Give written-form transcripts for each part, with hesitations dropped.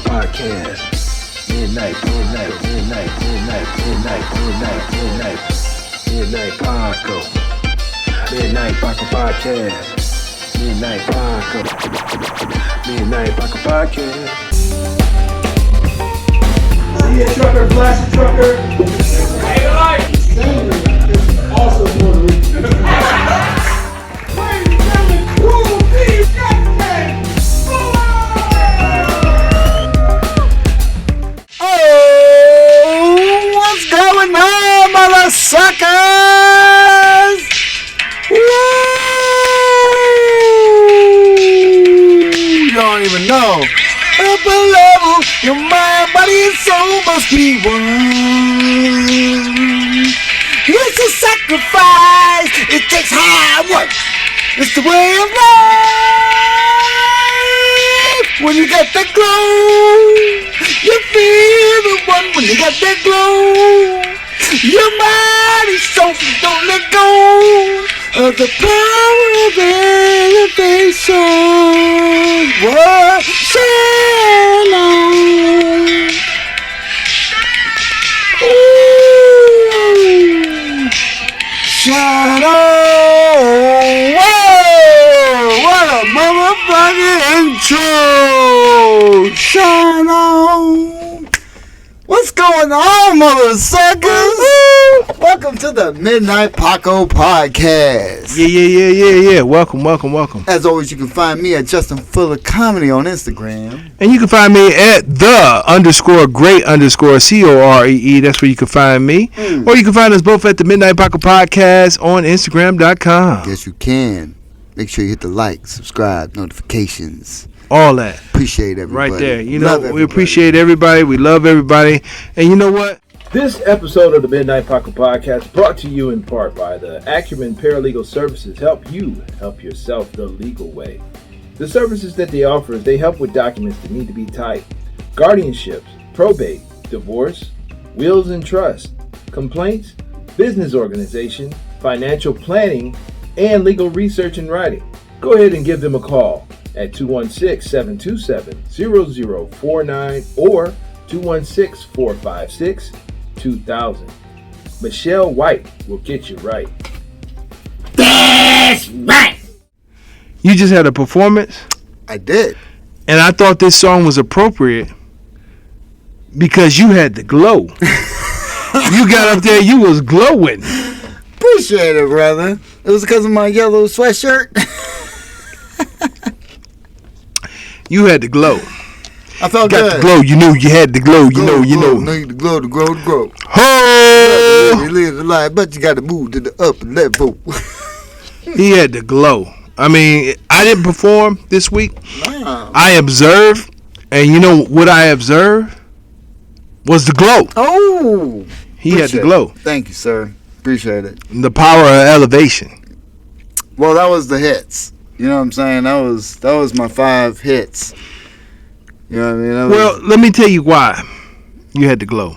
Podcast. Midnight Paco. Midnight Paco Podcast. Midnight Paco Podcast. Yeah, trucker, blast trucker. Hey, light. Also Puerto Rican. Ladies and gentlemen, Cool Steve Jackson. Oh, what's going on, mother suckers? Woo! You don't even know. Up a level, your mind, body, and soul must be one. It's a sacrifice. It takes hard work. It's the way of life. When you got that glow, you feel the one. When you got that glow, your body so don't let go of the power of elevation. What shall I? Ooh, shadow. Whoa, what a motherfucking intro. Shadow. What's going on, mother suckers? Welcome to the Midnight Paco Podcast. Yeah. Welcome. As always, you can find me at Justin Fuller Comedy on Instagram. And you can find me at the_great_COREE. That's where you can find me. Or you can find us both at the Midnight Paco Podcast on Instagram.com. Yes, you can. Make sure you hit the like, subscribe, notifications. All that. Appreciate everybody. Right there. You know, we appreciate everybody. We love everybody. And you know what? This episode of the Midnight Paco Podcast brought to you in part by the Acumen Paralegal Services. Help you help yourself the legal way. The services that they offer is they help with documents that need to be typed, guardianships, probate, divorce, wills and trust, complaints, business organization, financial planning, and legal research and writing. Go ahead and give them a call at 216-727-0049 or 216-456-2000. Michelle White will get you right. That's right. You just had a performance. I did. And I thought this song was appropriate because you had the glow. You got up there, you was glowing. Appreciate it, brother. It was because of my yellow sweatshirt. You had the glow. I felt got good. The glow. You knew you had the glow. You know. Need the glow to grow. Ho! You live the life, but you got to move to the upper level. He had the glow. I mean, I didn't perform this week. Wow. I observed, and you know what I observed was the glow. Oh, He had the glow. Thank you, sir. Appreciate it. The power of elevation. Well, that was the hits. You know what I'm saying? That was my 5 hits. You know what I mean? Well, let me tell you why you had the glow.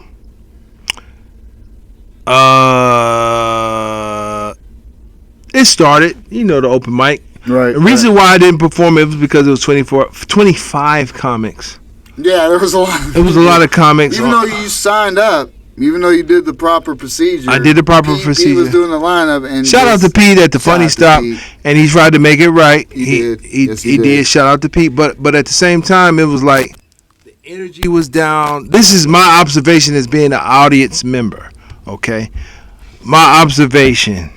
It started, you know, the open mic. Right. The reason why I didn't perform it was because it was 25 comics. Yeah, there was a lot. It was a lot of comics. Even though you signed up, even though you did the proper procedure. I did the proper procedure. He was doing the lineup. And shout out to Pete at the Funny Stop, and he tried to make it right. He did. He did. Shout out to Pete, but at the same time, it was like the energy was down. This is my observation as being an audience member. Okay, my observation.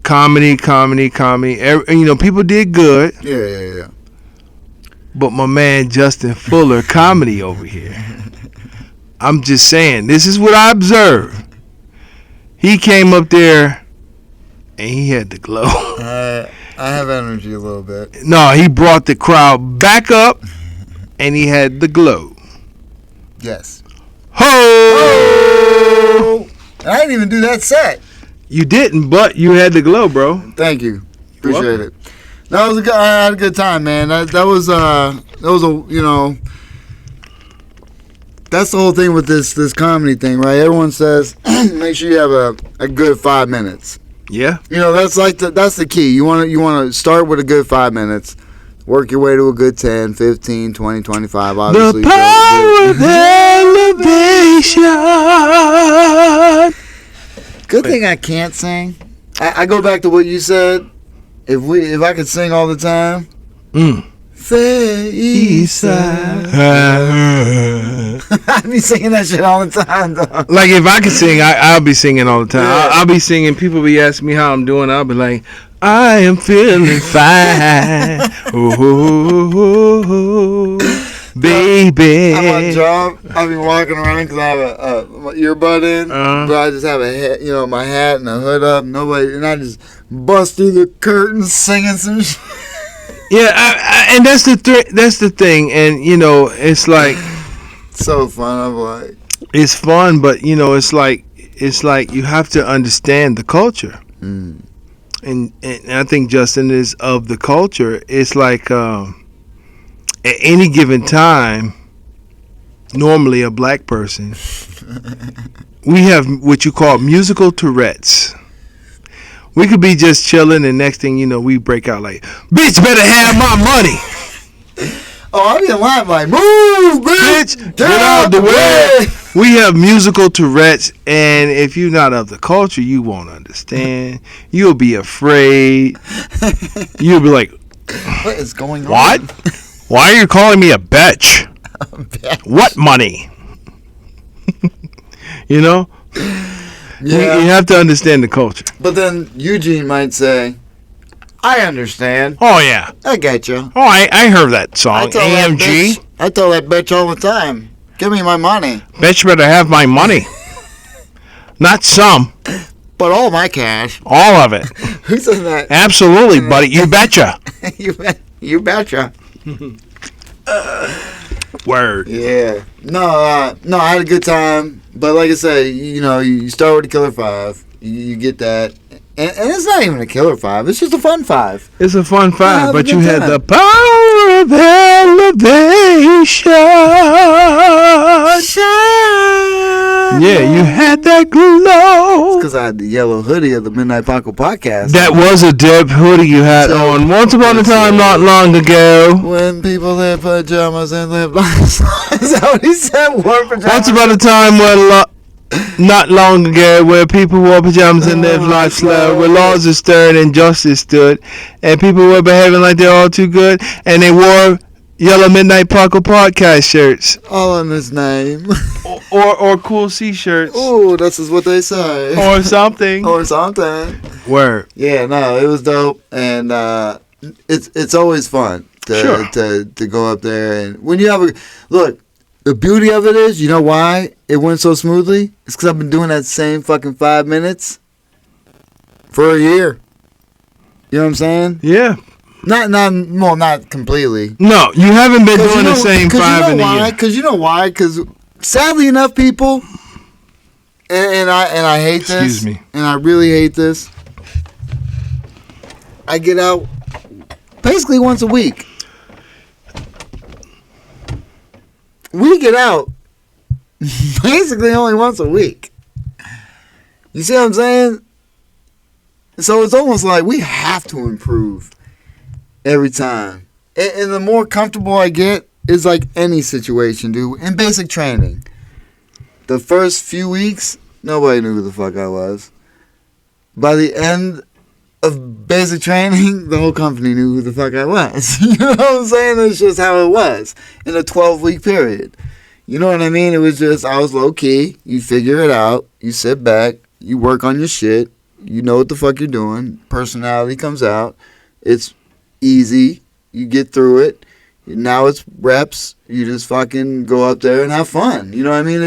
Comedy. You know, people did good. Yeah. But my man Justin Fuller, comedy over here. I'm just saying, this is what I observed. He came up there, and he had the glow. I have energy a little bit. No, he brought the crowd back up, and he had the glow. Yes. Ho! I didn't even do that set. You didn't, but you had the glow, bro. Thank you. Appreciate it. That was I had a good time, man. That was a you know. That's the whole thing with this comedy thing, right? Everyone says make sure you have a good 5 minutes. Yeah. You know, that's the key. You want to start with a good 5 minutes. work your way to a good 10, 15, 20, 25. Obviously, the power of elevation. Good thing I can't sing. I go back to what you said. If I could sing all the time. I'd be singing that shit all the time, though. Like, if I could sing, I'll be singing all the time. Yeah. I'll be singing. People be asking me how I'm doing. I'll be like, I am feeling fine. Ooh, baby. I'm on job. I'll be walking around because I have a earbud in. But I just have a hat, my hat and a hood up. And I just bust through the curtains singing some shit. Yeah, and that's the thing, and it's like so fun. I'm like, it's fun, but it's like you have to understand the culture, and I think Justin is of the culture. It's like at any given time, normally a black person, we have what you call musical Tourette's. We could be just chilling, and next thing you know, we break out like, "Bitch, better have my money." Oh, I be in line like, "Move, bitch, get out the way." We have musical Tourette's, and if you're not of the culture, you won't understand. You'll be afraid. You'll be like, "What is going on? What? Why are you calling me a bitch? What money?" Yeah. You have to understand the culture. But then Eugene might say, I understand. Oh, yeah. I get you. Oh, I heard that song. AMG. I tell that bitch all the time. Give me my money. Bitch better have my money. Not some. But all my cash. All of it. Who said that? Absolutely, buddy. You betcha. You betcha. Word. Yeah. No, I had a good time. But like I said, you start with the Killer 5. You get that. And it's not even a Killer 5. It's just a fun 5. It's a fun 5, but you had the power of elevation. Shine. Yeah, you had that glow. It's because I had the yellow hoodie of the Midnight Paco Podcast. That was a dope hoodie you had on once upon a time not long ago. When people live pajamas and live lives. Is that what he said? Wore pajamas? Once upon a time not long ago, where people wore pajamas and lived life slow, where laws are stirred and justice stood, and people were behaving like they're all too good, and they wore yellow Midnight Paco Podcast shirts. All in his name. or cool C-shirts. Ooh, that's just what they say. Or something. Or something. Word. Yeah, no, it was dope, and it's always fun to go up there, and when you have look. The beauty of it is, you know why it went so smoothly? It's because I've been doing that same fucking 5 minutes for a year. You know what I'm saying? Yeah. Not completely. No, you haven't been doing the same 5 in a year. Because you know why? Because sadly enough, people, and I hate this. Excuse me. And I really hate this. I get out basically once a week. We get out basically only once a week. You see what I'm saying? So it's almost like we have to improve every time. And the more comfortable I get is like any situation, dude. In basic training, the first few weeks, nobody knew who the fuck I was. By the end of basic training, the whole company knew who the fuck I was. You know what I'm saying? That's just how it was in a 12-week period. You know what I mean? It was just, I was low-key. You figure it out. You sit back. You work on your shit. You know what the fuck you're doing. Personality comes out. It's easy. You get through it. Now it's reps. You just fucking go up there and have fun. You know what I mean?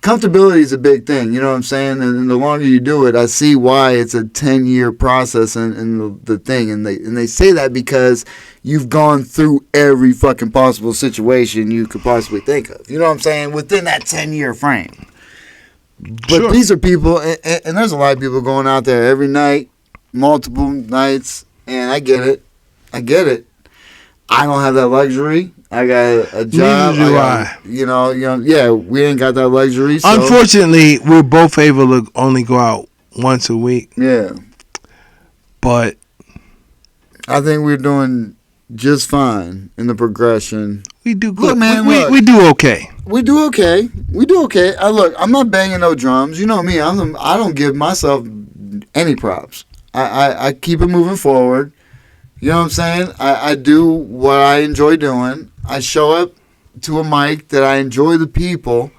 Comfortability is a big thing, you know what I'm saying? And the longer you do it, I see why it's a 10-year process and the thing. And they say that because you've gone through every fucking possible situation you could possibly think of. You know what I'm saying? Within that 10-year frame. But sure. These are people, and there's a lot of people going out there every night, multiple nights, and I get it. I don't have that luxury. I got a job. Neither do I. Yeah, we ain't got that luxury. So. Unfortunately, we're both able to only go out once a week. Yeah. But I think we're doing just fine in the progression. We do good. Look, man, we do okay. We do okay. Look, I'm not banging no drums. You know me. I don't give myself any props. I keep it moving forward. You know what I'm saying? I do what I enjoy doing. I show up to a mic that I enjoy the people.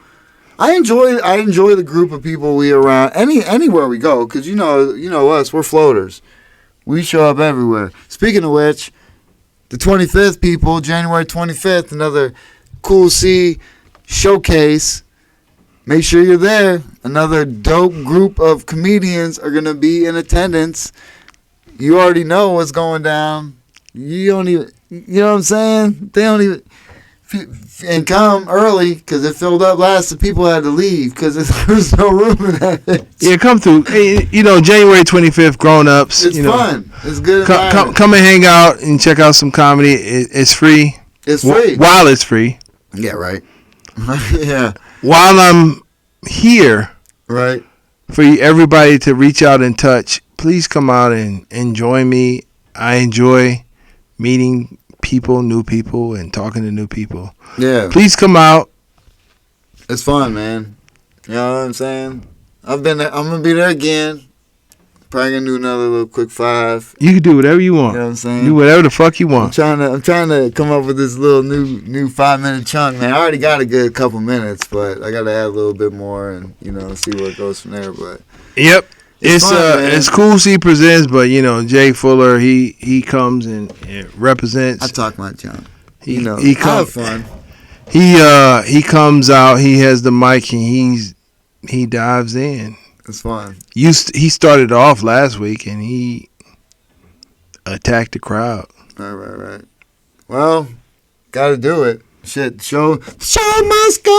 I enjoy the group of people we around anywhere we go, because you know us, we're floaters. We show up everywhere. Speaking of which, the 25th, people, January 25th, another Cool C showcase. Make sure you're there. Another dope group of comedians are going to be in attendance. You already know what's going down. You don't even, you know what I'm saying? They don't even, and come early, because it filled up last. The people had to leave because there's no room in that. Yeah, come through. Hey, January 25th, grown-ups. It's fun. It's good. Come and hang out and check out some comedy. It's free. It's free. While it's free. Yeah, right. Yeah. While I'm here, right, for everybody to reach out and touch, please come out and join me. I enjoy meeting people, new people, and talking to new people. Yeah. Please come out. It's fun, man. You know what I'm saying? I've been there. I'm going to be there again. Probably going to do another little quick 5. You can do whatever you want. You know what I'm saying? Do whatever the fuck you want. I'm trying to come up with this little new 5-minute chunk, man. I already got a good couple minutes, but I got to add a little bit more and, see where it goes from there. But yep. It's Cool C presents, but Jay Fuller, he comes and represents. I talk my junk. He I have fun. He comes out, he has the mic, and he dives in. It's fun. He started off last week and he attacked the crowd. Right. Well, gotta do it. Shit, show must go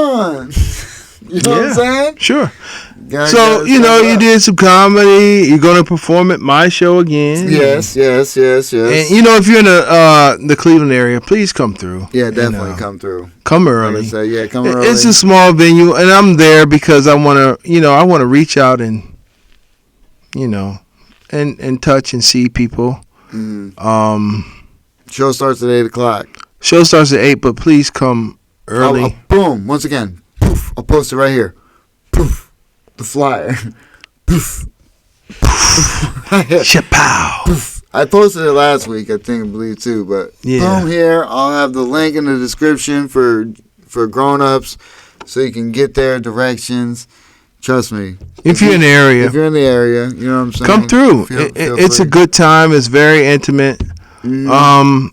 on. You know what I'm saying? Sure. You did some comedy. You're gonna perform at my show again. Yes. And if you're in the Cleveland area, please come through. Yeah, definitely come through. Come early. Come early. It's a small venue, and I'm there because I wanna reach out and and touch and see people. Mm-hmm. Show starts at 8:00. Show starts at 8, but please come early. Boom! Once again, poof! I'll post it right here. Poof! The flyer. Poof. Chapow. Poof. I posted it last week, I believe too, but boom here. I'll have the link in the description for grown-ups so you can get there, directions. Trust me. If you're in the area. If you're in the area, you know what I'm saying? Come through. It's a good time. It's very intimate. Mm-hmm.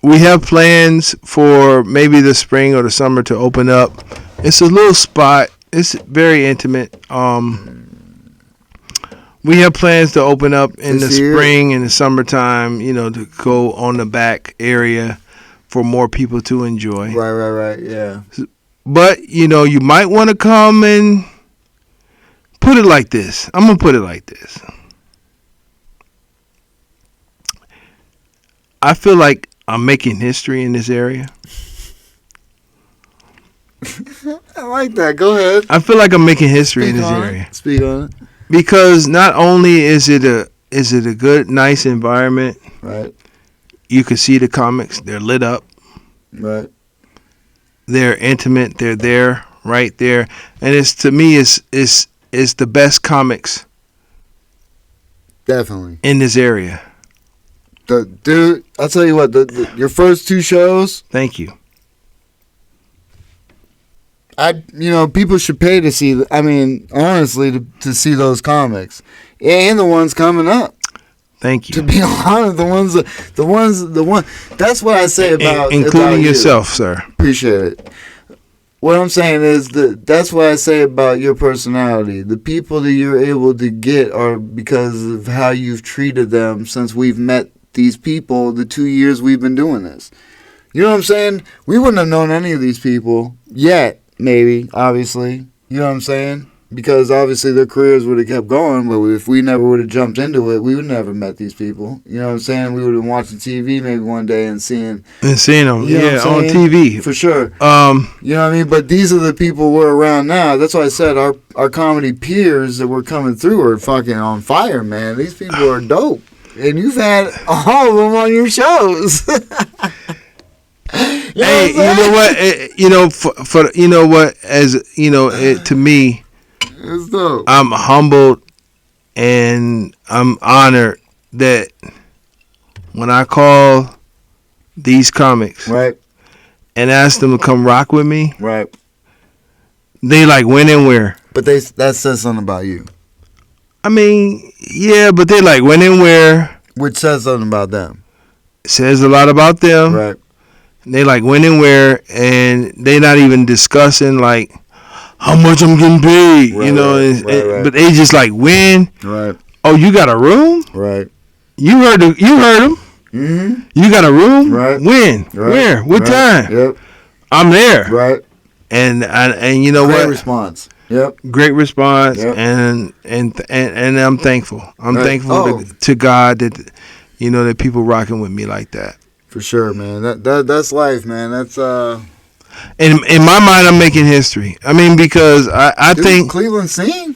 We have plans for maybe the spring or the summer to open up. It's a little spot. It's very intimate. We have plans to open up in the spring and the summertime, to go on the back area for more people to enjoy. Right, yeah. But, you might want to come and put it like this. I'm going to put it like this. I feel like I'm making history in this area. I like that. Go ahead. I feel like I'm making history in this area. Speak on it. Because not only is it a good, nice environment. Right. You can see the comics. They're lit up. Right. They're intimate. They're there, right there. And it's the best comics. Definitely. In this area. Dude, I'll tell you what. Your first 2 shows. Thank you. People should pay to see. Honestly, to see those comics, and the ones coming up. Thank you. To be honest, the ones. That's what I say about including about yourself, sir. Appreciate it. What I'm saying is that's what I say about your personality. The people that you're able to get are because of how you've treated them since we've met these people. The 2 years we've been doing this. You know what I'm saying? We wouldn't have known any of these people yet. Maybe, obviously. You know what I'm saying? Because obviously their careers would have kept going, but if we never would have jumped into it, we would never met these people. You know what I'm saying? We would have been watching TV maybe one day and seeing them. On TV. For sure. You know what I mean? But these are the people we're around now. That's why I said our comedy peers that were coming through are fucking on fire, man. These people are dope. You and you've had all of them on your shows. Hey, you know what? For you know what? As you know, to me, it's dope. I'm humbled and I'm honored that when I call these comics Right. and ask them to come rock with me, Right. they like when and where. But that says something about you. I mean, yeah, but they like when and where. Which says something about them. It says a lot about them. Right. They like when and where, and they not even discussing like how much I'm getting paid, Right, you know. right. But they just like when. Right. Oh, you got a room? Right. You heard them. Mm-hmm. You got a room? Right. When? Right. Where? What Right. time? Yep. I'm there. Right. And you know Great what? response. Yep. Great response. Yep. And I'm thankful. I'm Right. thankful to God that you know that people rocking with me like that. For sure, man. That's life, man. That's In my mind, I'm making history. I mean, because I dude, think Cleveland scene.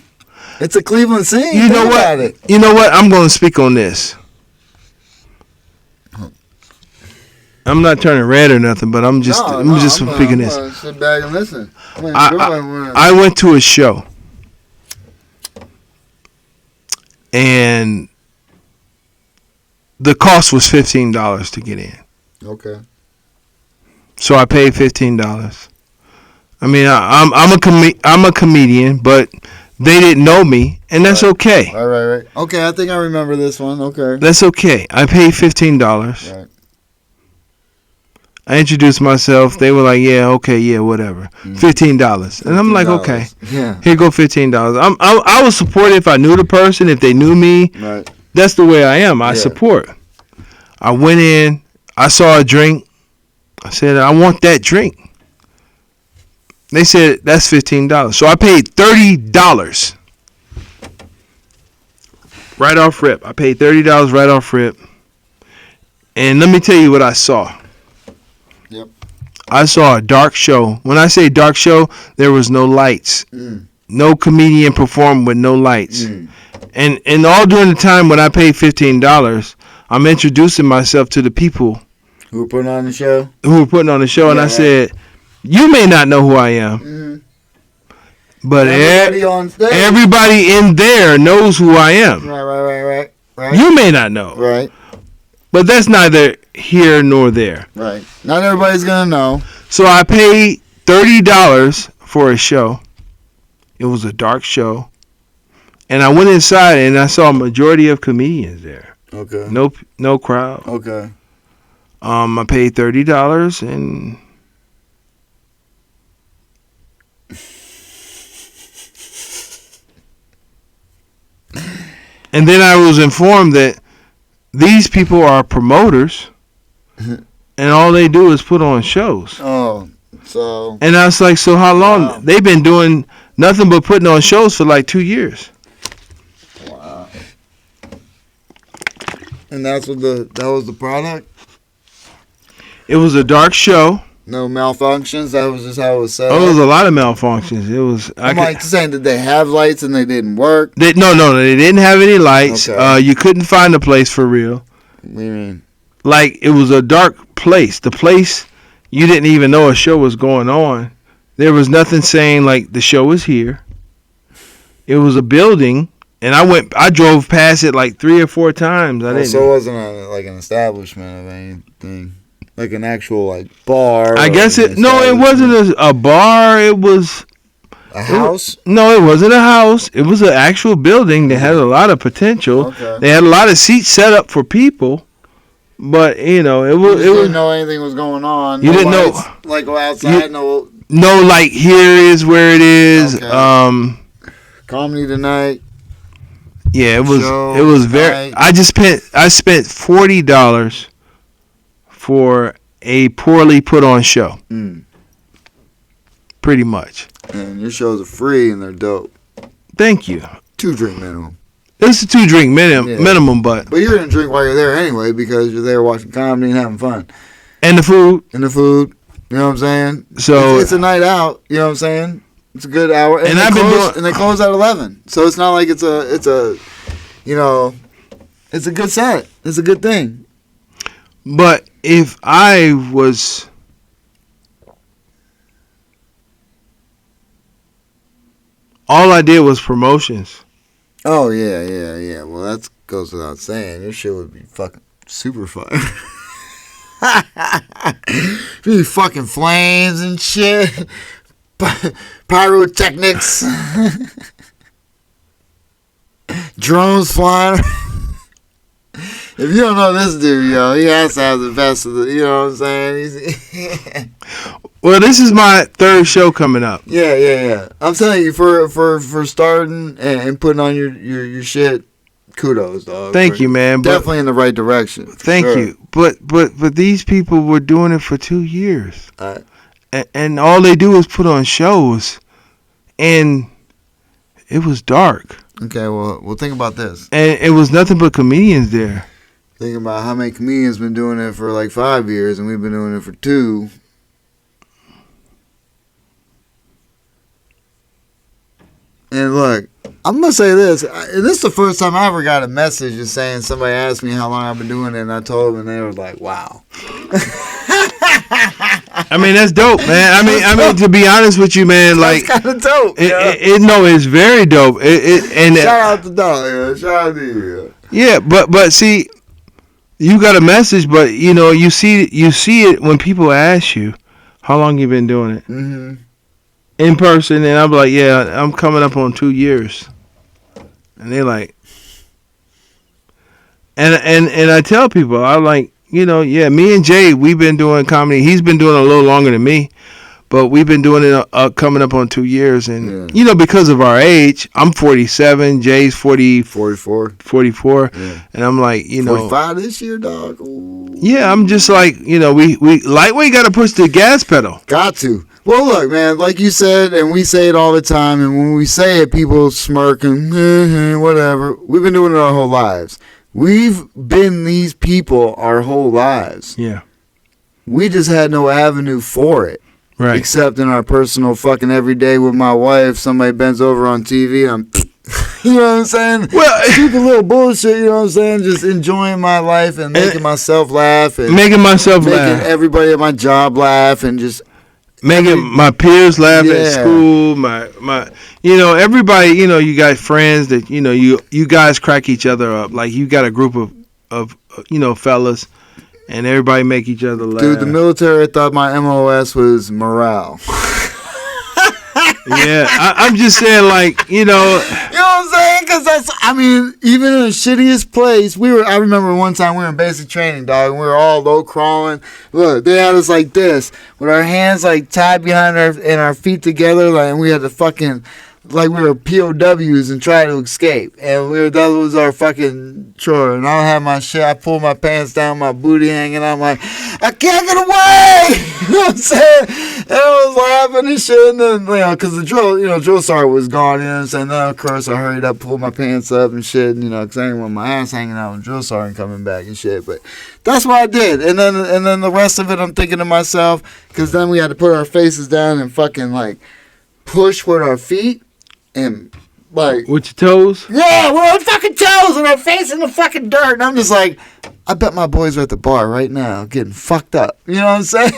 It's a Cleveland scene. you know Think what? about it. You know what? I'm going to speak on this. I'm not turning red or nothing, but I'm just speaking this. Sit back and listen. I went to a show, and the cost was $15 to get in. Okay. So I paid $15. I mean, I'm a comedian, but they didn't know me, and that's okay. Right. Okay, I think I remember this one. Okay. That's okay. I paid $15. Right. I introduced myself. They were like, "Yeah, okay, yeah, whatever." $15, and I'm like, "Okay, Yeah. here go $15." I would support it if I knew the person, if they knew me. Right. That's the way I am. I Yeah. support. I went in. I saw a drink. I said, "I want that drink." They said that's $15, so I paid $30 right off rip. I paid $30 right off rip, and let me tell you what I saw. Yep. I saw a dark show. When I say dark show, there was no lights. No comedian performed with no lights. And all during the time when I paid $15, I'm introducing myself to the people Who were putting on the show? who were putting on the show, and I said, "You may not know who I am, but Everybody on stage. everybody in there knows who I am. Right. You may not know, Right. but that's neither here nor there." Right. Not everybody's gonna know. So I paid $30 for a show. It was a dark show. And I went inside and I saw a majority of comedians there. Okay. No crowd. Okay. I paid $30 and then I was informed that these people are promoters and all they do is put on shows. Oh, so. And I was like, so how long? Wow. They've been doing nothing but putting on shows for like 2 years. Wow. And that was the product? It was a dark show. No malfunctions? That was just how it was set Oh, there was up? a lot of malfunctions. It was. I'm like saying, did they have lights and they didn't work? No, they didn't have any lights. Okay. You couldn't find the place for real. What do you mean? Like, it was a dark place. The place, you didn't even know a show was going on. There was nothing saying, like, the show is here. It was a building, and I drove past it like 3 or 4 times. So it wasn't like an establishment of anything? Like an actual, like, bar? I guess it wasn't a bar. It was a house? No, it wasn't a house. It was an actual building that had a lot of potential. Okay. They had a lot of seats set up for people, but you know, You didn't know anything was going on. You No didn't know. lights, like go outside. No like here is where it is. Okay. Comedy tonight. Yeah, it was. Show It was very. night. I spent $40 for a poorly put on show. Pretty much. And your shows are free and they're dope. Thank you. 2 drink minimum. It's a 2 drink Yeah. minimum, but But you're gonna drink while you're there anyway because you're there watching comedy and having fun. and the food. And the food, you know what I'm saying? So it's a night out, you know what I'm saying? It's a good hour. And they I've been close, doing- and they close at 11. So it's not like it's a you know, It's a good sign. It's a good thing. But if I was... all I did was promotions. Oh, yeah. Well, that goes without saying. Your shit would be fucking super fun. Be fucking flames and shit. Pyrotechnics. Drones flying. If you don't know this dude, yo, he has to have the best of the, you know what I'm saying? Well, this is my third show coming up. Yeah. I'm telling you, for starting and putting on your shit, kudos, dog. Thank you, man. Definitely in the right direction. Thank you. But these people were doing it for 2 years. And all they do is put on shows. And it was dark. Okay, well, think about this. And it was nothing but comedians there. Think about how many comedians been doing it for like 5 years, and we've been doing it for 2. And look, I'm going to say this. This is the first time I ever got a message just saying somebody asked me how long I've been doing it, and I told them, and they were like, wow. I mean, that's dope, man. I mean, to be honest with you, man, like... That's kind of dope, it's very dope. And shout out to dog, yeah. Shout out to you, yeah. Yeah, but see, you got a message, but, you know, you see it when people ask you, how long you been doing it? Mm-hmm. In person, and I'm like, yeah, I'm coming up on 2 years. And they're like... And I tell people, I'm like, you know, yeah, me and Jay, we've been doing comedy. He's been doing it a little longer than me, but we've been doing it coming up on 2 years. And, you know, because of our age, I'm 47, Jay's 44. Yeah. And I'm like, you know. 45 this year, dog. Ooh. Yeah, I'm just like, you know, we lightweight got to push the gas pedal. Got to. Well, look, man, like you said, and we say it all the time, and when we say it, people smirk and whatever. We've been doing it our whole lives. We've been these people our whole lives. Yeah. We just had no avenue for it. Right. Except in our personal fucking everyday with my wife. Somebody bends over on TV, I'm... You know what I'm saying? Well, stupid little bullshit, you know what I'm saying? Just enjoying my life and making myself laugh. And making everybody at my job laugh and just... making my peers laugh at school, my you know, everybody, you know, you got friends that, you know, you guys crack each other up. Like, you got a group of you know, fellas, and everybody make each other laugh. Dude, the military thought my MOS was morale. Yeah, I'm just saying, like, you know. You know what I'm saying? Because that's, I mean, even in the shittiest place, I remember one time we were in basic training, dog, and we were all low crawling. Look, they had us like this, with our hands, like, tied behind our feet together, like, and we had to fucking, like we were POWs and trying to escape. And that was our fucking chore. And I had my shit, I pulled my pants down, my booty hanging. I'm like, I can't get away! You know what I'm saying? And I was laughing and shit. And then, you know, because the drill sergeant was gone, you know what I'm saying? Then, of course, I hurried up, pulled my pants up and shit, you know, because I didn't want my ass hanging out with drill sergeant coming back and shit. But that's what I did. And then the rest of it, I'm thinking to myself, because then we had to put our faces down and fucking, like, push with our feet. And, like... with your toes? Yeah, we're on fucking toes and our face in the fucking dirt. And I'm just like, I bet my boys are at the bar right now getting fucked up. You know what I'm saying?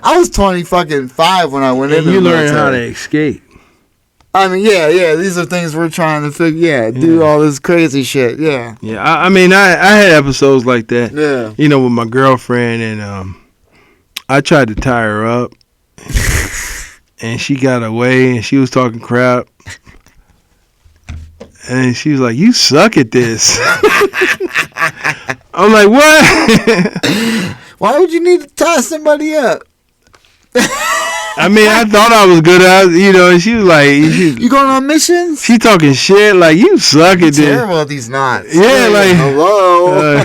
I was 25 when I went in. You learn how to escape. I mean, yeah. These are things we're trying to figure. Yeah, do all this crazy shit. Yeah. Yeah, I mean, I had episodes like that. Yeah. You know, with my girlfriend, and I tried to tie her up. And she got away, and she was talking crap. And she was like, you suck at this. I'm like, what? Why would you need to tie somebody up? I mean, I thought I was good at it, you know, and she was like... You going on missions? She talking shit like, you suck at this. Terrible at these knots. Yeah, like... Hello?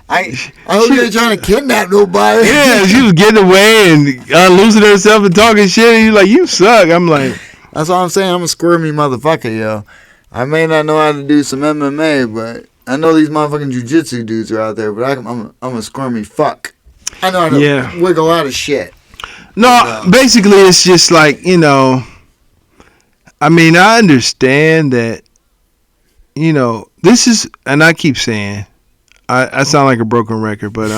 I hope you ain't trying to kidnap nobody. Yeah, she was getting away and losing herself and talking shit, and you're like, you suck. I'm like... That's what I'm saying. I'm a squirmy motherfucker, yo. I may not know how to do some MMA, but I know these motherfucking jiu-jitsu dudes are out there, but I'm a squirmy fuck. I know how to wiggle out of shit. No, basically it's just like, you know, I mean, I understand that this is, and I keep saying, I sound like a broken record, but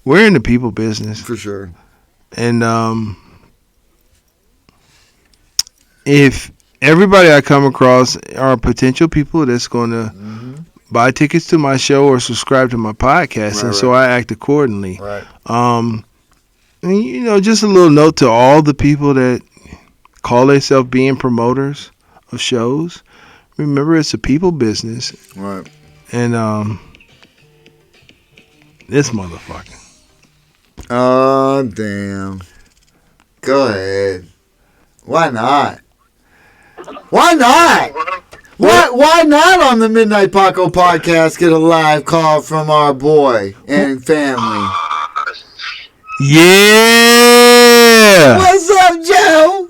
we're in the people business. For sure. And if everybody I come across are potential people that's going to buy tickets to my show or subscribe to my podcast, and so I act accordingly. Right. And, just a little note to all the people that call themselves being promoters of shows. Remember, it's a people business. Right. And this motherfucker. Oh, damn. Go ahead. Why not? Why not? Why not on the Midnight Paco Podcast get a live call from our boy and family? Yeah! What's up, Joe?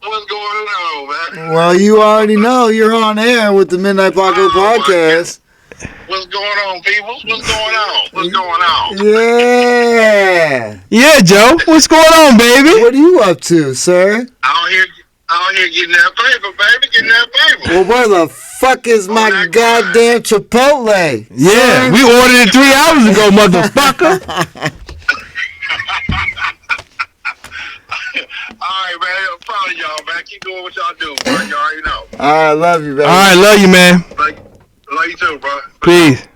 What's going on, man? Well, you already know you're on air with the Midnight Paco Podcast. What's going on, people? What's going on? What's going on? Yeah. Yeah, Joe. What's going on, baby? What are you up to, sir? Out here getting that paper, baby. Getting that paper. Well, where the fuck is my goddamn Chipotle? Yeah, sir? we ordered it 3 hours ago, motherfucker. All right, man. I'm proud of y'all, man. Keep doing what y'all do, bro. You already know. All right, love you, baby. All right, love you, man. Love you too, bro. Peace.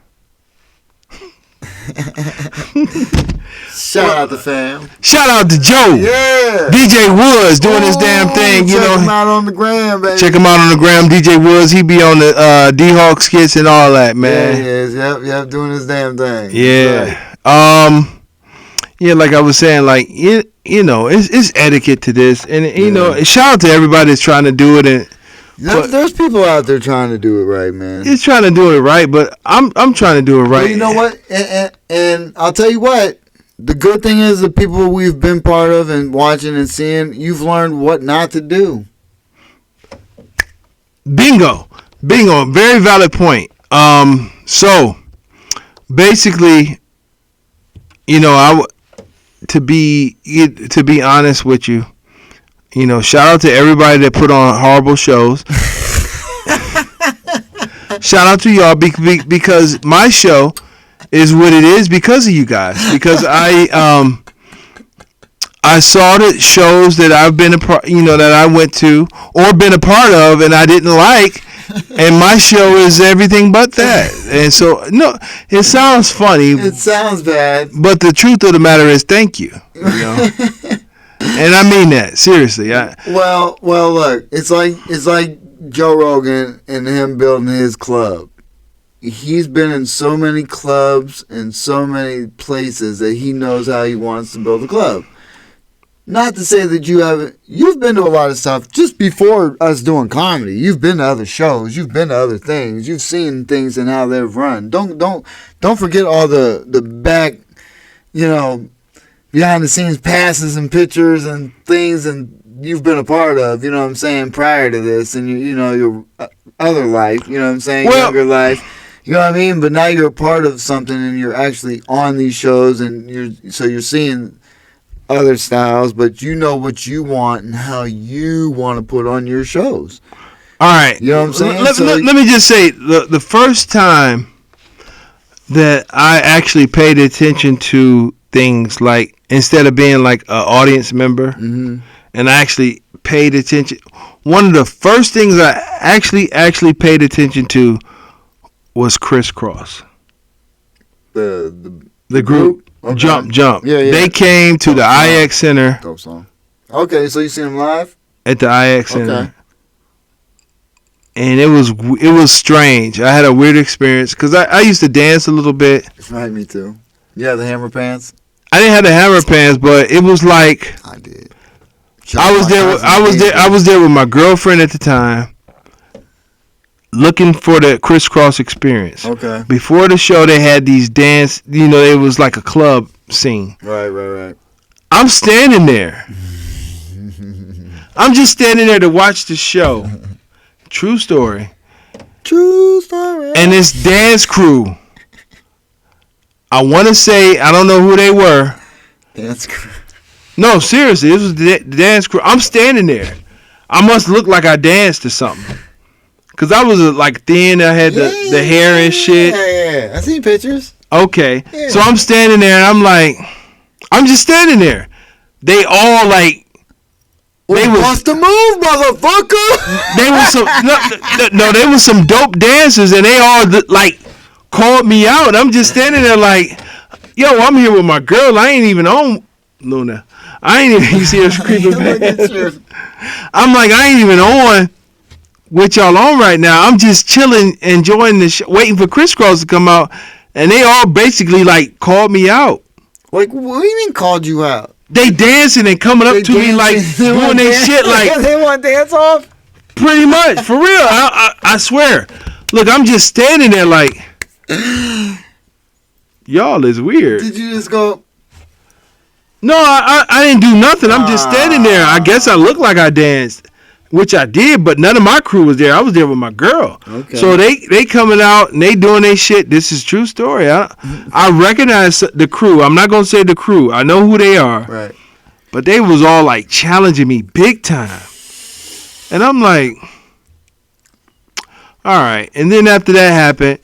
Shout out to fam. Shout out to Joe. Yeah. DJ Woods doing his damn thing, Check him out on the gram, baby. Check him out on the gram, DJ Woods. He be on the D-Hawk skits and all that, man. Yeah, he is. Yep, doing his damn thing. Yeah. Yeah, like I was saying, like it's etiquette to this, and shout out to everybody that's trying to do it. And there's people out there trying to do it right, man. it's trying to do it right, but I'm trying to do it right. Well, you know what? And I'll tell you what. The good thing is the people we've been part of and watching and seeing, you've learned what not to do. Bingo. Very valid point. So basically, to be honest with you, shout out to everybody that put on horrible shows. Shout out to y'all because my show is what it is because of you guys. Because I saw the shows that I've been that I went to or been a part of and I didn't like, and my show is everything but that. And so no, it sounds funny. It sounds bad, but the truth of the matter is, thank you. And I mean that seriously. Well, look, it's like Joe Rogan and him building his club. He's been in so many clubs and so many places that he knows how he wants to build a club. Not to say that you've been to a lot of stuff just before us doing comedy. You've been to other shows. You've been to other things. You've seen things and how they've run. Don't forget all the back, behind the scenes passes and pictures and things and you've been a part of, you know what I'm saying, prior to this and your other life, you know what I'm saying, younger life. You know what I mean? But now you're a part of something and you're actually on these shows and you're seeing other styles, but you know what you want and how you want to put on your shows. All right. You know what I'm saying? Let me just say, the first time that I actually paid attention to things, like instead of being like an audience member, and I actually paid attention, one of the first things I actually paid attention to was Crisscross. The group okay. Jump. Yeah. They came to the IX Center. Dope song. Okay, so you seen them live? At the IX Center. And it was strange. I had a weird experience because I used to dance a little bit. Right, me too. Yeah, the hammer pants. I didn't have the hammer pants, but it was like I did. I was there with my girlfriend at the time, looking for the Crisscross experience. Okay. Before the show, they had these dance. It was like a club scene. Right. I'm standing there. I'm just standing there to watch the show. True story. And this dance crew. I want to say, I don't know who they were. Dance crew. No, seriously, this was the dance crew. I'm standing there. I must look like I danced or something. Cause I was like thin. I had the hair and shit. Yeah. I seen pictures. Okay. Yeah. So I'm standing there and I'm just standing there. They all like. They was the move, motherfucker. They was some no. They was some dope dancers, and they all like called me out. And I'm just standing there like, yo, I'm here with my girl. I ain't even on Luna. I ain't even. You see her creeping back. I'm like, I ain't even on with y'all on right now. I'm just chilling, enjoying the waiting for Crisscross to come out, and they all basically like called me out. Like, what do you mean called you out? They dancing and coming up to me like doing their shit like they want to dance off. Pretty much, for real. I swear. Look, I'm just standing there like, y'all is weird. Did you just go? No, I didn't do nothing. I'm just standing there. I guess I looked like I danced, which I did, but none of my crew was there. I was there with my girl. Okay. So they coming out and they doing their shit. This is true story. I recognize the crew. I'm not gonna say the crew. I know who they are. Right. But they was all like challenging me big time. And I'm like, all right. And then after that happened,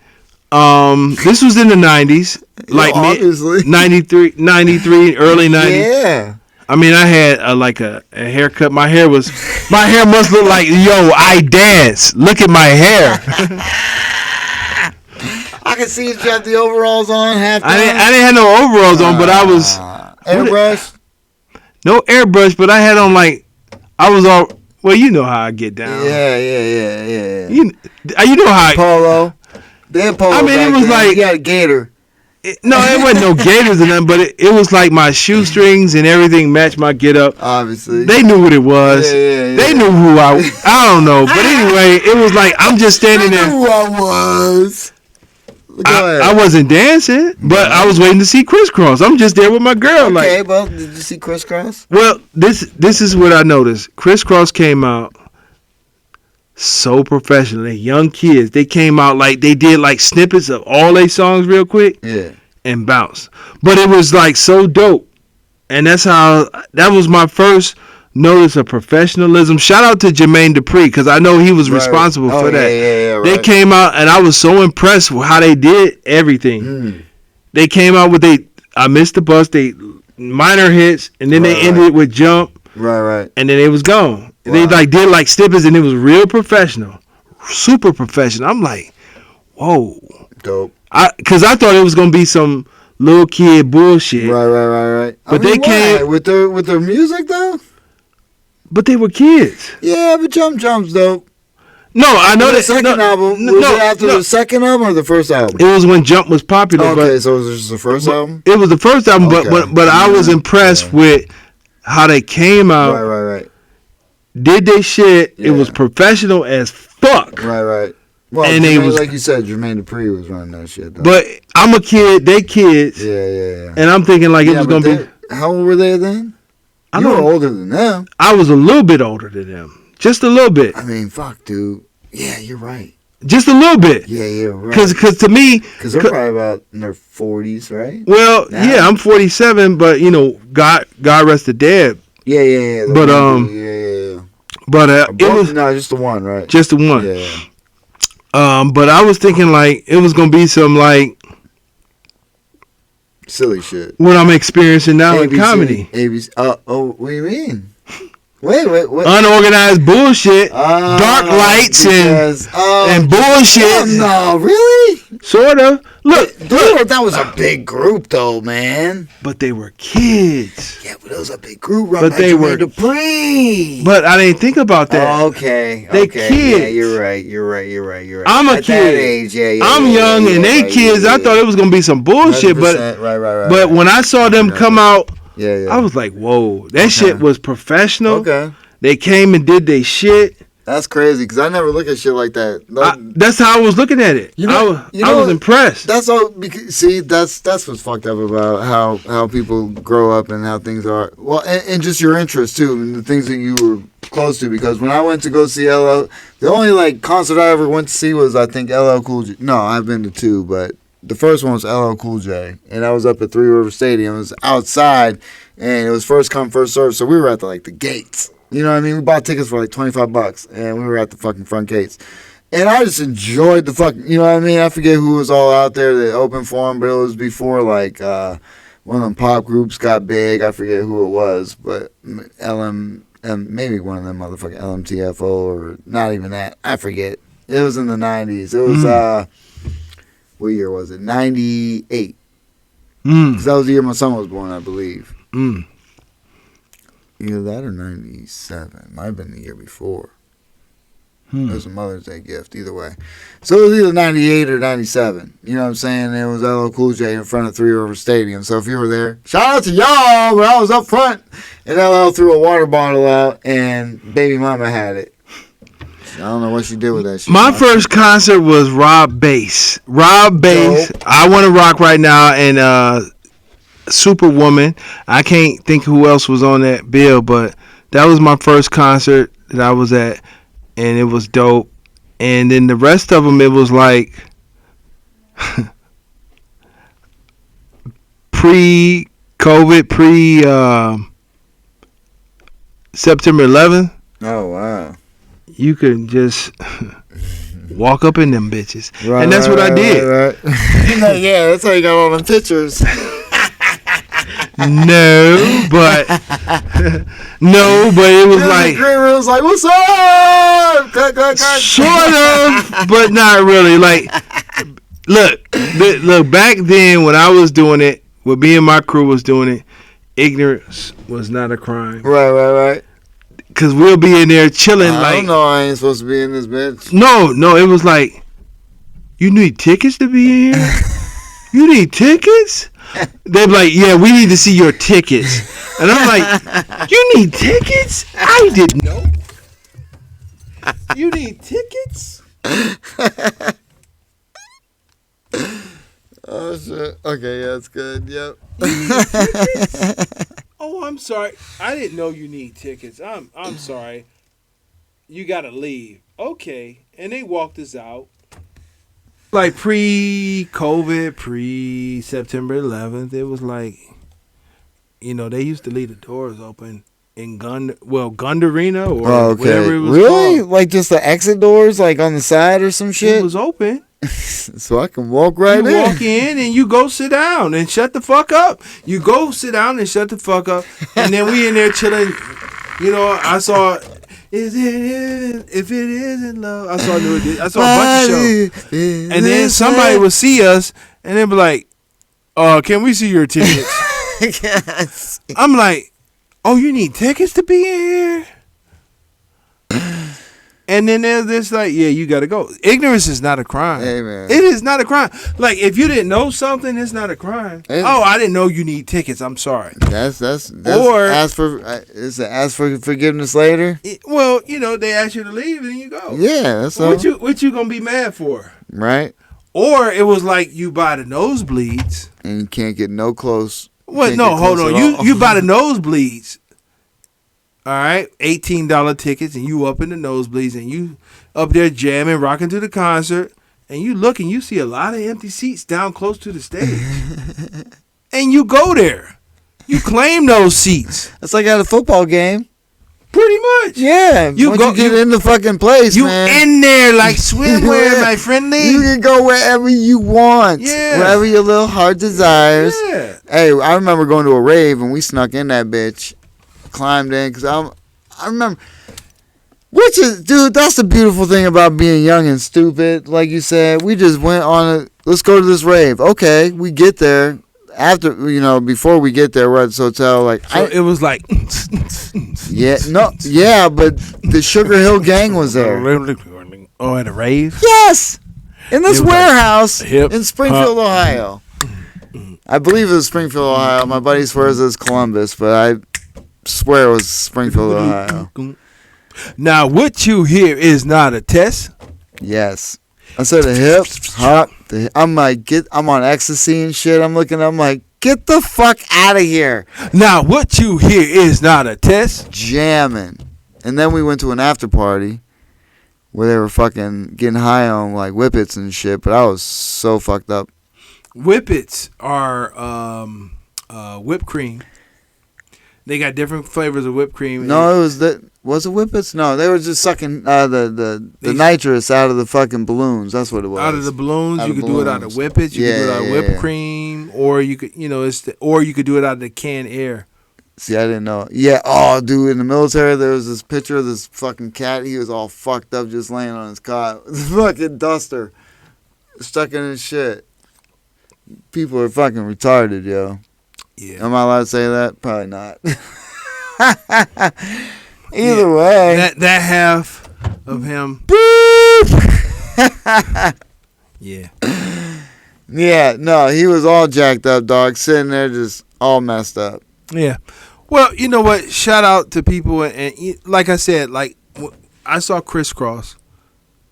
this was in the 90s. Like obviously. 93, early 90s. Yeah. I mean, I had a haircut. My hair must look like, yo, I dance. Look at my hair. I can see you have the overalls on half. I didn't have no overalls on, but I was airbrush. No airbrush, but I had on like I was all. Well, you know how I get down. Yeah. You know how polo. Then polo. I mean, it was like you got a gator. No, it wasn't no gators or nothing, but it was like my shoestrings and everything matched my get up. Obviously, they knew what it was. Yeah. They knew who I don't know, but anyway, it was like I'm just standing there. Who I was. I wasn't dancing, but I was waiting to see Crisscross. I'm just there with my girl. Okay, well, did you see Crisscross? Well, this is what I noticed. Crisscross came out so professional. They young kids. They came out like they did like snippets of all their songs real quick. Yeah. And bounced. But it was like so dope. And that was my first notice of professionalism. Shout out to Jermaine Dupri because I know he was responsible for that. Yeah, right. They came out and I was so impressed with how they did everything. They came out with I Missed the Bus, they minor hits, and then they ended it with Jump. Right. And then it was gone. Wow. They like did like snippets and it was real professional. Super professional. I'm like, whoa. Dope. Because I thought it was gonna be some little kid bullshit. Right. But they came with their music though. But they were kids. Yeah, but Jump's dope. No, I know the second album. Was it after the second album or the first album? It was when Jump was popular. Okay, so it was just the first album. It was the first album, but I was impressed with how they came out. Right. Did they shit? Yeah. It was professional as fuck. Right. Well, and Jermaine, like you said, Jermaine Dupri was running that shit. Though. But I'm a kid. They kids. Yeah. And I'm thinking like it was gonna be. How old were they then? You were older than them. I was a little bit older than them. Just a little bit. I mean, fuck, dude. Yeah, you're right. Just a little bit. Yeah, you're right. Because to me... Because they're probably about in their 40s, right? Well, yeah, I'm 47, but, God rest the dead. Yeah. But, Yeah. But, it was... No, just the one, right? Just the one. Yeah. But I was thinking, like, it was going to be some, like... silly shit. What I'm experiencing now ABC, in comedy. ABC. What do you mean? Wait. What? Unorganized bullshit, dark lights and bullshit. No, really? Sorta. Look, that was a big group though, man. But they were kids. Yeah, but it was a big group. But they were Dupree. But I didn't think about that. Okay. They kids. Yeah, you're right. I'm a At kid. That age, yeah. I'm young, and they kids. I thought it was gonna be some bullshit, but right. But when I saw them come out. Yeah. I was like, whoa, that shit was professional. Okay. They came and did their shit. That's crazy because I never look at shit like that. That's how I was looking at it. I was impressed. That's all. Because, see, that's what's fucked up about how people grow up and how things are. Well, and just your interests too, and the things that you were close to. Because when I went to go see LL, the only concert I ever went to see was I think LL Cool J. No, I've been to two, but the first one was LL Cool J, and I was up at Three River Stadium. It was outside, and it was first come first serve. So we were at the gates. You know what I mean? We bought tickets for like $25, and we were at the fucking front gates. And I just enjoyed the fucking, you know what I mean? I forget who was all out there that opened for him, but it was before, like, one of them pop groups got big. I forget who it was, but maybe one of them motherfucking LMTFO or not even that. I forget. It was in the 90s. It was, what year was it? 98. Because that was the year my son was born, I believe. Either that or 97. Might have been the year before. It was a Mother's Day gift, either way. So it was either 98 or 97. You know what I'm saying? It was LL Cool J in front of Three River Stadium. So if you were there, shout out to y'all, but I was up front. And LL threw a water bottle out, and Baby Mama had it. I don't know what she did with that shit. My first concert was Rob Bass. Rob Bass, Dope. I Want to Rock Right Now, and Superwoman. I can't think who else was on that bill, but that was my first concert that I was at. And it was dope. And then the rest of them, it was like pre-COVID, September 11th. Oh, wow. You could just walk up in them bitches. Right, and that's what I did. Right. Yeah, that's how you got all them pictures. No, but it was like the green room was like, what's up? sort of, but not really. Like, look, back then when I was doing it, when me and my crew was doing it, ignorance was not a crime. Right. Cause we'll be in there chilling. I like, don't know. I ain't supposed to be in this bitch. No, it was like, you need tickets to be in here. You need tickets? They'd be like, yeah, we need to see your tickets. And I'm like, you need tickets? I didn't know. You need tickets? Oh, shit. Okay, yeah, that's good. Yep. You need tickets? Oh, I'm sorry. I didn't know you need tickets. I'm sorry. You got to leave. Okay. And they walked us out. Like pre-COVID, pre-September 11th, it was like, you know, they used to leave the doors open in Gundarena or whatever it was really? called. Like just the exit doors, like on the side or some shit? It was open. So I can walk right in. You walk in and you go sit down and shut the fuck up. You go sit down and shut the fuck up. And then we in there chilling. You know, I saw... If it isn't love, I saw a bunch of shows, and then somebody would see us, and they'd be like, "Can we see your tickets?" Yes. I'm like, "Oh, you need tickets to be in here?" And then there's this like, "Yeah, you got to go." Ignorance is not a crime. Hey, man. It is not a crime. Like if you didn't know something, it's not a crime. Hey. Oh, I didn't know you need tickets. I'm sorry. That's Or- ask for forgiveness later. Well, you know, they ask you to leave, and you go. Yeah, that's all. What you gonna be mad for? Right. Or it was like you buy the nosebleeds. And you can't get no close. What? Can't No, get hold close on. at all. You buy the nosebleeds. All right, $18 tickets, and you up in the nosebleeds, and you up there jamming, rocking to the concert, and you look and you see a lot of empty seats down close to the stage, and you go there, you claim those seats. It's like at a football game. Pretty much. Yeah. You once go- you get you- in the fucking place, You man. in there like swimwear, my friendly. You can go wherever you want. Yeah. Wherever your little heart desires. Yeah. Hey, I remember going to a rave and we snuck in that bitch. Climbed in because I remember. Which is, dude, that's the beautiful thing about being young and stupid. Like you said, we just went on let's go to this rave. Okay, we get there. After, before we get there, we're at this hotel. Like, So it was like. yeah, but the Sugar Hill Gang was there. Oh, at a rave? Yes! In this It was warehouse hip in Springfield, Ohio. I believe it was Springfield, Ohio. My buddy swears it was Columbus, but I swear it was Springfield, Ohio. Now, what you hear is not a test. Yes. I said a hip hop. I'm like, I'm on ecstasy and shit. I'm like, get the fuck out of here. Now, what you hear is not a test. Jamming. And then we went to an after party where they were fucking getting high on like whippets and shit, but I was so fucked up. Whippets are whipped cream They got different flavors of whipped cream. No, was it Whippets? No, they were just sucking the nitrous out of the fucking balloons. That's what it was. Out of the balloons, you could do it out of Whippets. You Yeah, could do it out of yeah, whipped yeah. cream, or you could, or you could do it out of the canned air. See, I didn't know. Yeah, oh, dude, in the military, there was this picture of this fucking cat. He was all fucked up just laying on his cot. With a fucking duster stuck in his shit. People are fucking retarded, yo. Yeah. Am I allowed to say that? Probably not. Either way. That half of him. Yeah. Yeah, no, he was all jacked up, dog, sitting there just all messed up. Yeah. Well, you know what? Shout out to people, and like I said, like I saw Crisscross,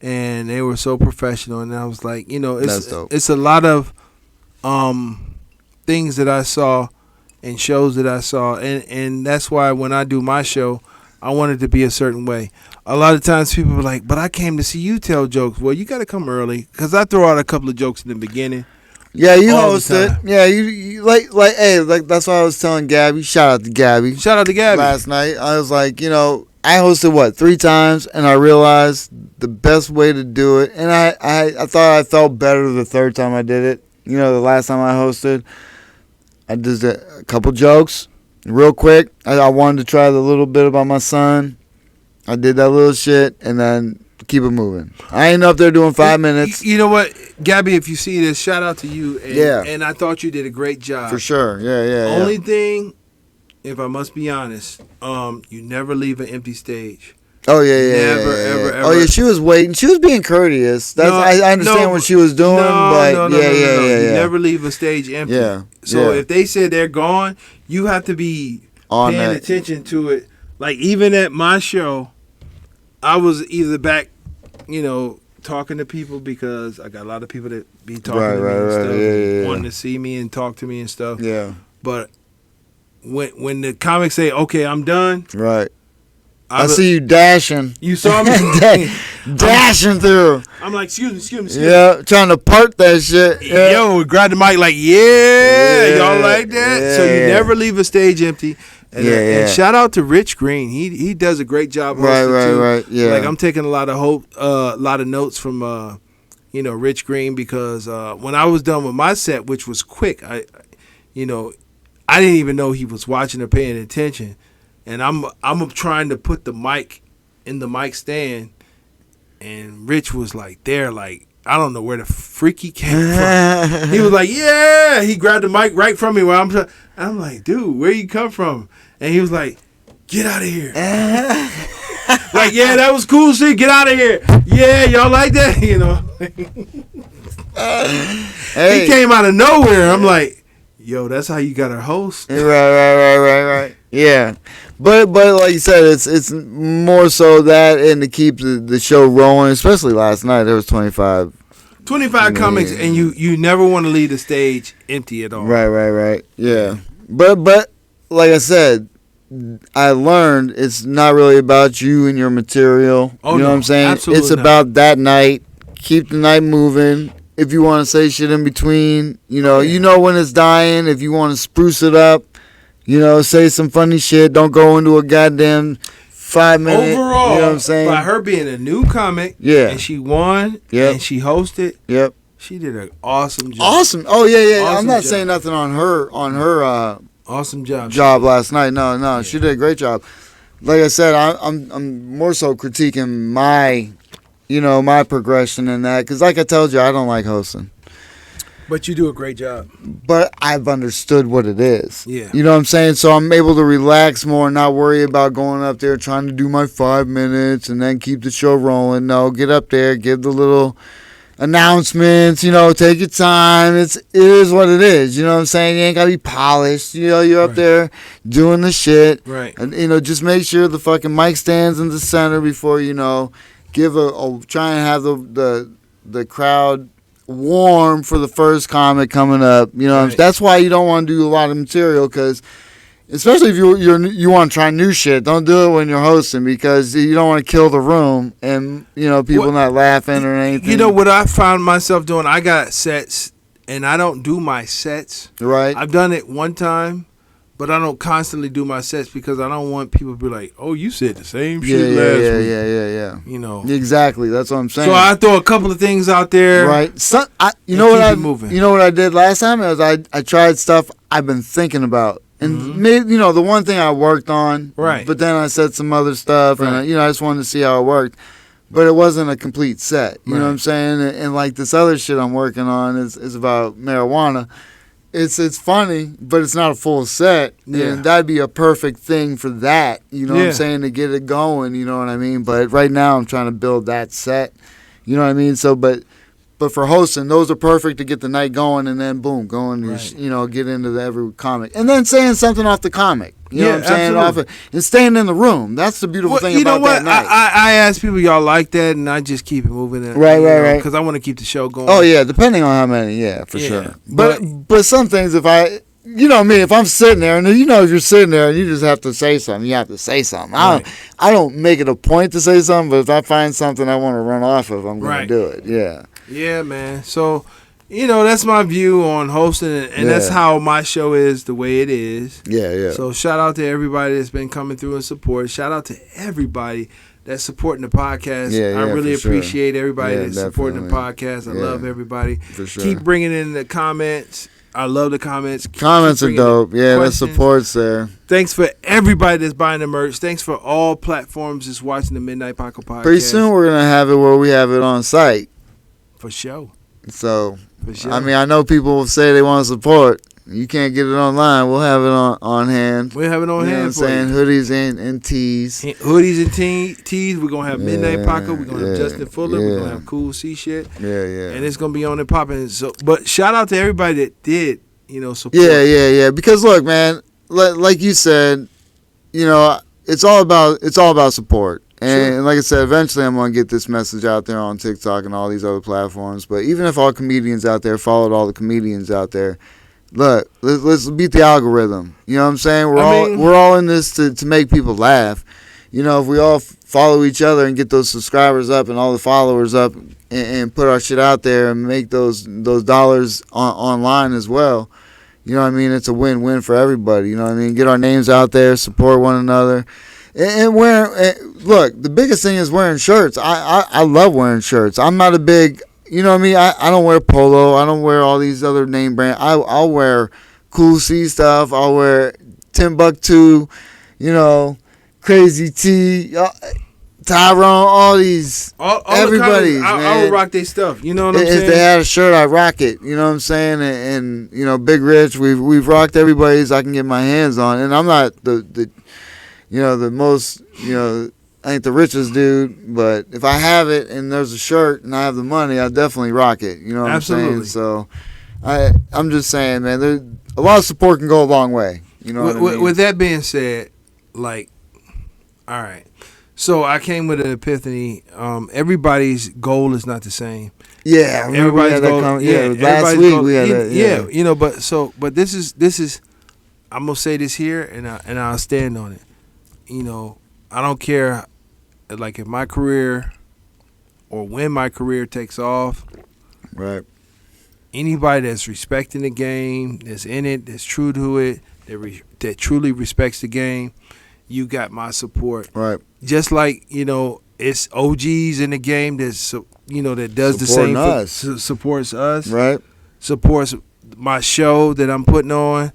and they were so professional, and I was like, That's dope. it's a lot of things that I saw and shows that I saw, and that's why when I do my show, I want it to be a certain way. A lot of times people are like, but I came to see you tell jokes. Well, you got to come early, because I throw out a couple of jokes in the beginning. Yeah, you all the host it. time. Yeah, you hey, that's what I was telling Gabby. Shout out to Gabby. Shout out to Gabby. Last night, I was like, I hosted 3 times, and I realized the best way to do it, and I thought I felt better the third time I did it. The last time I hosted, I did a couple jokes real quick. I wanted to try the little bit about my son. I did that little shit, and then keep it moving. I ain't up there doing 5 minutes. You know what, Gabby, if you see this, shout out to you. And, Yeah. And I thought you did a great job. For sure. Yeah. Only thing, if I must be honest, you never leave an empty stage. Oh yeah. Never, ever. Oh yeah, she was waiting. She was being courteous. I understand what she was doing, but no. You never leave a stage empty. Yeah. So yeah. if they said they're gone, you have to be On paying that. attention to it. Like even at my show, I was either back, talking to people, because I got a lot of people that be talking to me and stuff, Yeah. wanting to see me and talk to me and stuff. Yeah. But when the comics say, "Okay, I'm done," Right. I see you dashing. You saw me dashing through. I'm like, excuse me. Yeah, trying to part that shit. Yeah. Yo, grab the mic like, y'all like that? Yeah, So you yeah. never leave a stage empty. And, Yeah. and shout out to Rich Green. He does a great job hosting too. Right. Yeah. Like I'm taking a lot of notes from Rich Green, because when I was done with my set, which was quick, I didn't even know he was watching or paying attention. And I'm trying to put the mic in the mic stand, and Rich was like there, like I don't know where the freak he came from. He was like, yeah. He grabbed the mic right from me while I'm like, dude, where you come from? And he was like, get out of here. Like, yeah, that was cool shit. Get out of here. Yeah, y'all like that? Hey. He came out of nowhere. I'm like, yo, that's how you got to host. Right. Yeah, but like you said, it's more so that, and to keep the show rolling. Especially last night, there was 25 comics, and you never want to leave the stage empty at all. Right. Yeah, but like I said, I learned it's not really about you and your material. Oh, you know no, what I'm saying? absolutely It's not. about that night. Keep the night moving. If you want to say shit in between, you know when it's dying. If you want to spruce it up, say some funny shit. Don't go into a goddamn 5 minute. Overall, you know what I'm saying? by her being a new comic, Yeah. and she won, Yep. and she hosted, Yep. she did an awesome job. Awesome. Oh yeah. Awesome I'm not job. saying nothing on her Awesome job. job last night. No. She did a great job. Like I said, I'm more so critiquing my progression in that, because like I told you, I don't like hosting. But you do a great job. But I've understood what it is. Yeah. You know what I'm saying? So I'm able to relax more and not worry about going up there trying to do my 5 minutes and then keep the show rolling. No, get up there, give the little announcements, take your time. It is what it is. You know what I'm saying? You ain't got to be polished. You're up Right. there doing the shit. Right. And, just make sure the fucking mic stands in the center before, give try and have the crowd warm for the first comic coming up. Right. That's why you don't want to do a lot of material, because especially if you want to try new shit, don't do it when you're hosting, because you don't want to kill the room and people not laughing or anything. You know what I found myself doing? I got sets, and I don't do my sets. Right. I've done it one time, but I don't constantly do my sets because I don't want people to be like, "Oh, you said the same Yeah, shit yeah, last yeah, week." yeah. You know. Exactly. That's what I'm saying. So I throw a couple of things out there. Right. You know what I did last time? I tried stuff I've been thinking about. And maybe, the one thing I worked on. Right. But then I said some other stuff, and I just wanted to see how it worked. But it wasn't a complete set. You know what I'm saying? And like this other shit I'm working on is about marijuana. It's funny, but it's not a full set. Yeah. And that'd be a perfect thing for that. You know what I'm saying? To get it going, you know what I mean? But right now I'm trying to build that set. You know what I mean? So, but for hosting, those are perfect to get the night going and then boom, going, get into every comic. And then saying something off the comic. You know what I'm saying? Absolutely. And staying in the room. That's the beautiful thing about that night. I ask people, y'all like that, and I just keep it moving. Right. Because I want to keep the show going. Oh, yeah, depending on how many, for sure. But some things, if I'm sitting there, and if you're sitting there and you just have to say something, you have to say something. Right. I don't make it a point to say something, but if I find something I want to run off of, I'm going to do it. Yeah. Yeah, man. So, that's my view on hosting, and that's how my show is the way it is. Yeah. So shout out to everybody that's been coming through and support. Shout out to everybody that's supporting the podcast. I really appreciate everybody that's supporting the podcast. I love everybody. For sure. Keep bringing in the comments. I love the comments. Comments are dope. Yeah, the support's there. Thanks for everybody that's buying the merch. Thanks for all platforms that's watching the Midnight Paco Podcast. Pretty soon we're going to have it where we have it on site. For sure. So, I mean, I know people will say they want to support. You can't get it online. We'll have it on hand. We'll have it on hand. You know what I'm saying? Hoodies and tees. Hoodies and tees. We're going to have Midnight Paco. We're going to have Justin Fuller. We're going to have Cool C shit. Yeah. And it's going to be on and popping. So, but shout out to everybody that did, support. Yeah. Because look, man, like you said, it's all about support. And like I said, eventually I'm going to get this message out there on TikTok and all these other platforms. But even if all comedians out there followed all the comedians out there, look, let's beat the algorithm. You know what I'm saying? We're all in this to make people laugh. If we all follow each other and get those subscribers up and all the followers up and put our shit out there and make those dollars online as well, you know what I mean? It's a win-win for everybody. You know what I mean? Get our names out there, support one another. And look, the biggest thing is wearing shirts. I love wearing shirts. I'm not a big, you know what I mean? I don't wear polo. I don't wear all these other name brands. I'll wear Cool C stuff. I'll wear Timbuktu, Crazy T, Tyrone, all these. Everybody's, man. I would rock their stuff. You know what I'm saying? If they had a shirt, I rock it. You know what I'm saying? And Big Rich, we've rocked everybody's I can get my hands on. And I'm not the most, I ain't the richest dude, but if I have it and there's a shirt and I have the money, I definitely rock it. You know what I'm saying? So I'm just saying, man, a lot of support can go a long way. You know what I mean? With that being said, all right. So I came with an epiphany. Everybody's goal is not the same. Yeah, everybody's goal. Last week we had that. But this is. I'm gonna say this here, and I'll stand on it. I don't care, if my career or when my career takes off. Right. Anybody that's respecting the game, that's in it, that's true to it, that truly respects the game, you got my support. Right. Just like, it's OGs in the game that does supporting the same supports us. Right. Supports my show that I'm putting on.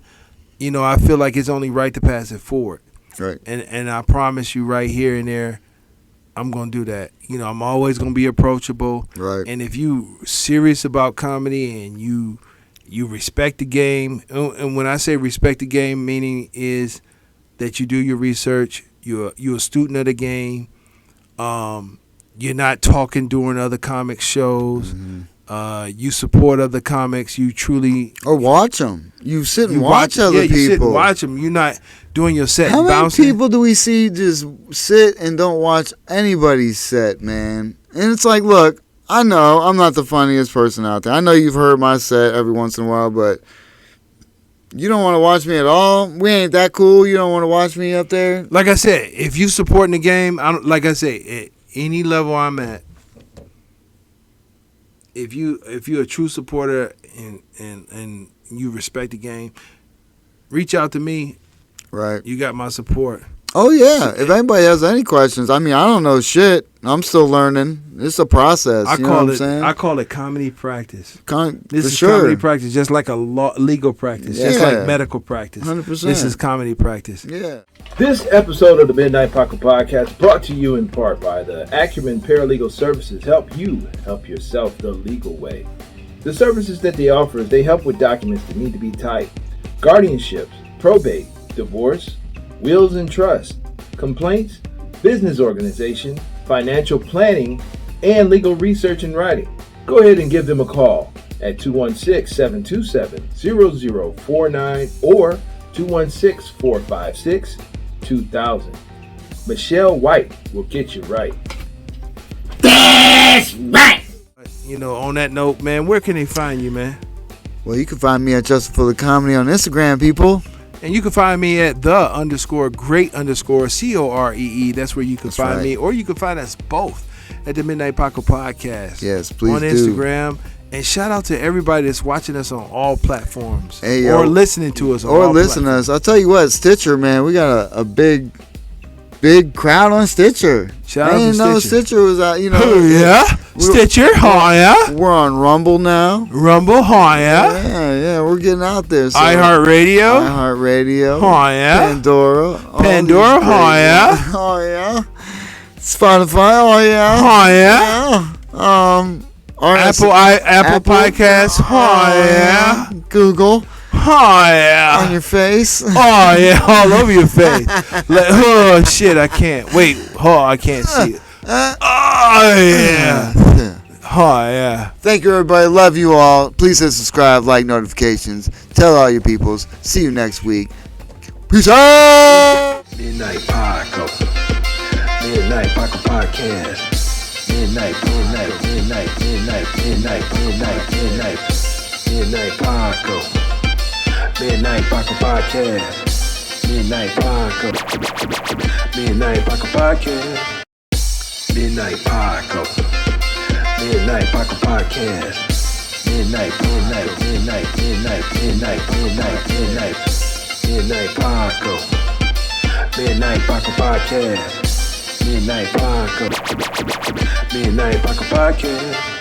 I feel like it's only right to pass it forward. Right. And I promise you right here and there, I'm going to do that. I'm always going to be approachable. Right. And if you serious about comedy and you respect the game, and when I say respect the game, meaning is that you do your research, you're a student of the game, you're not talking during other comic shows, you support other comics, you truly... Or watch them. You sit and watch other people. You sit and watch them. You're not doing your set and How bouncing. many people do we see just sit and don't watch anybody's set, man? And it's like, look, I know I'm not the funniest person out there. I know you've heard my set every once in a while, but you don't want to watch me at all? We ain't that cool? You don't want to watch me up there? Like I said, if you supporting the game, like I say, at any level I'm at, if you're a true supporter and you respect the game, reach out to me. Right. You got my support. Oh, yeah. If anybody has any questions, I mean, I don't know shit. I'm still learning. It's a process. You know what I'm saying? I call it comedy practice. This is sure. comedy practice, just like a legal practice, just like medical practice. 100%. This is comedy practice. Yeah. This episode of the Midnight Paco Podcast brought to you in part by the Acumen Paralegal Services. Help you help yourself the legal way. The services that they offer is they help with documents that need to be typed, guardianships, probate, divorce, wills and trust, complaints, business organization, financial planning, and legal research and writing. Go ahead and give them a call at 216-727-0049 or 216-456-2000. Michelle White will get you right. That's right. You know, on that note, man, where can they find you, man? Well, you can find me at Justin Fuller Comedy on Instagram, people. And you can find me at _great_COREE. That's where you can find me. Or you can find us both at the Midnight Paco Podcast. Yes, please on do. Instagram. And shout out to everybody that's watching us on all platforms. Hey, or listening to us on all platforms. I'll tell you what, Stitcher, man, we got a big crowd on Stitcher. Shout out to Stitcher. I didn't know Stitcher was out, you know. Oh, yeah. Stitcher, yeah. We're on Rumble now. Rumble, yeah. Yeah, we're getting out there. So. iHeartRadio, yeah. Pandora, yeah. Oh, yeah. Spotify, oh, yeah. Apple Podcasts, yeah. Google. Oh, yeah. On your face. Oh, yeah. All over your face. Oh, shit. I can't. Wait. Oh, I can't see it. Oh, yeah. Oh, yeah. Thank you, everybody. Love you all. Please hit subscribe, like notifications. Tell all your peoples. See you next week. Peace out. Midnight Paco. Midnight Paco Podcast. Midnight Paco. Midnight Paco Podcast. Midnight Paco. Midnight Paco Podcast. Midnight Paco. Midnight Paco Podcast. Midnight Paco. Midnight Paco. Midnight Paco Podcast. Midnight Paco. Midnight Paco Podcast.